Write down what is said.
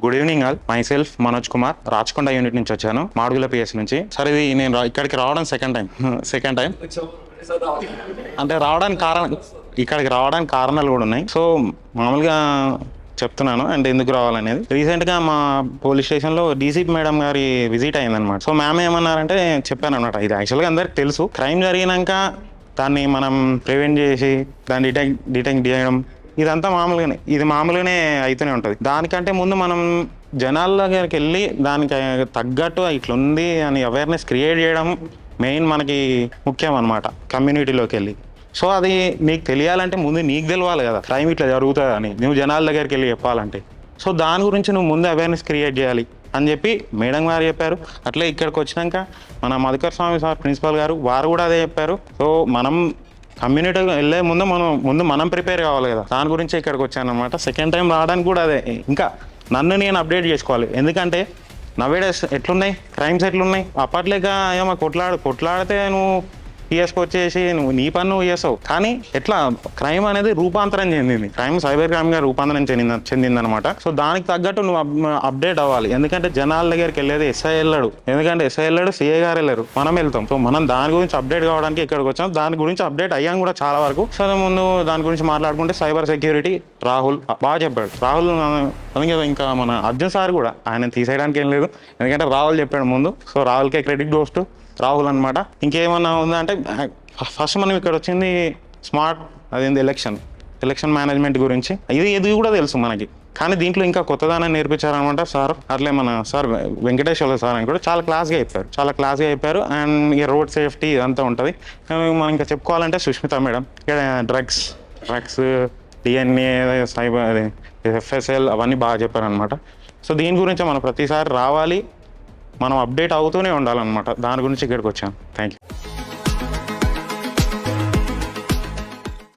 Good evening all. My self Manoj Kumar, Rachakonda unit నుంచి వచ్చాను, Madugula PS నుంచి. సార్ ఇది నేను ఇక్కడికి రావడం సెకండ్ టైం అంటే ఇక్కడికి రావడానికి కారణాలు కూడా ఉన్నాయి. సో మామూలుగా చెప్తున్నాను అంటే ఎందుకు రావాలనేది. రీసెంట్గా మా పోలీస్ స్టేషన్లో డీసీపీ మేడం గారి విజిట్ అయిందనమాట. సో మ్యామ్ ఏమన్నారంటే చెప్పాను అనమాట, ఇది యాక్చువల్గా అందరికి తెలుసు, క్రైమ్ జరిగినాక దాన్ని మనం ప్రివెంట్ చేసి దాన్ని డిటెక్ట్ చేయడం ఇదంతా మామూలుగానే అయితేనే ఉంటుంది. దానికంటే ముందు మనం జనాల దగ్గరికి వెళ్ళి దానికి తగ్గట్టు ఇట్లుంది అని అవేర్నెస్ క్రియేట్ చేయడం మెయిన్ మనకి ముఖ్యం అనమాట, కమ్యూనిటీలోకి వెళ్ళి. సో అది నీకు తెలియాలంటే ముందు నీకు తెలవాలి కదా, క్రైమ్ ఇట్లా జరుగుతుంది అని నువ్వు జనాల దగ్గరికి వెళ్ళి చెప్పాలంటే. సో దాని గురించి నువ్వు ముందు అవేర్నెస్ క్రియేట్ చేయాలి అని చెప్పి మేడం గారు చెప్పారు. అట్లే ఇక్కడికి వచ్చినాక మన మధుకర్ స్వామి సార్ ప్రిన్సిపల్ గారు వారు కూడా అదే చెప్పారు. సో మనం కమ్యూనిటీ వెళ్ళే ముందు మనం ప్రిపేర్ కావాలి కదా, దాని గురించి ఇక్కడికి వచ్చాను అనమాట. సెకండ్ టైం రావడానికి కూడా అదే, ఇంకా నన్ను నేను అప్డేట్ చేసుకోవాలి. ఎందుకంటే నవేడేస్ ఎట్లున్నాయి, క్రైమ్స్ ఎట్లున్నాయి, అప్పట్లేక ఏమో కొట్లాడితే నువ్వు పిఎస్కి వచ్చేసి నువ్వు నీ పని నువ్వు చేసావు, కానీ ఎట్లా క్రైమ్ అనేది రూపాంతరం చెందింది, క్రైమ్ సైబర్ క్రైమ్గా రూపాంతరం చెందిందనమాట. సో దానికి తగ్గట్టు నువ్వు అప్డేట్ అవ్వాలి. ఎందుకంటే జనాల దగ్గరికి వెళ్ళేది ఎస్ఐ వెళ్ళాడు, ఎందుకంటే ఎస్ఐ వెళ్ళాడు, సిఐ గారు వెళ్ళారు, మనం వెళ్తాం. సో మనం దాని గురించి అప్డేట్ కావడానికి ఇక్కడికి వచ్చాం. దాని గురించి అప్డేట్ అయ్యాం కూడా చాలా వరకు. సో ముందు దాని గురించి మాట్లాడుకుంటే సైబర్ సెక్యూరిటీ రాహుల్ బాగా చెప్పాడు. రాహుల్ అందుకే ఇంకా మన అర్జున్ సార్ కూడా ఆయన తీసేయడానికి ఏం లేదు, ఎందుకంటే రాహుల్ చెప్పాడు ముందు. సో రాహుల్కే క్రెడిట్ గోస్ టు రాహుల్ అనమాట. ఇంకేమన్నా ఉందంటే ఫస్ట్ మనం ఇక్కడ వచ్చింది స్మార్ట్ అదేంది ఎలక్షన్ మేనేజ్మెంట్ గురించి, ఇది కూడా తెలుసు మనకి, కానీ దీంట్లో ఇంకా కొత్తదాన్ని నేర్పించారనమాట సార్. అట్లే మన సార్ వెంకటేశ్వర సార్ అని కూడా చాలా క్లాస్గా చెప్పారు. అండ్ ఇక రోడ్ సేఫ్టీ ఇదంతా ఉంటుంది. మనం ఇంకా చెప్పుకోవాలంటే సుష్మిత మేడం ఇక్కడ డ్రగ్స్ డిఎన్ఏ సైబర్ ఎఫ్ఎస్ఎల్ అవన్నీ బాగా చెప్పారనమాట. సో దీని గురించి మనం ప్రతిసారి రావాలి, మనం అప్డేట్ అవుతూనే ఉండాలన్నమాట. దాని గురించి ఇక్కడికి వచ్చాను. Thank you.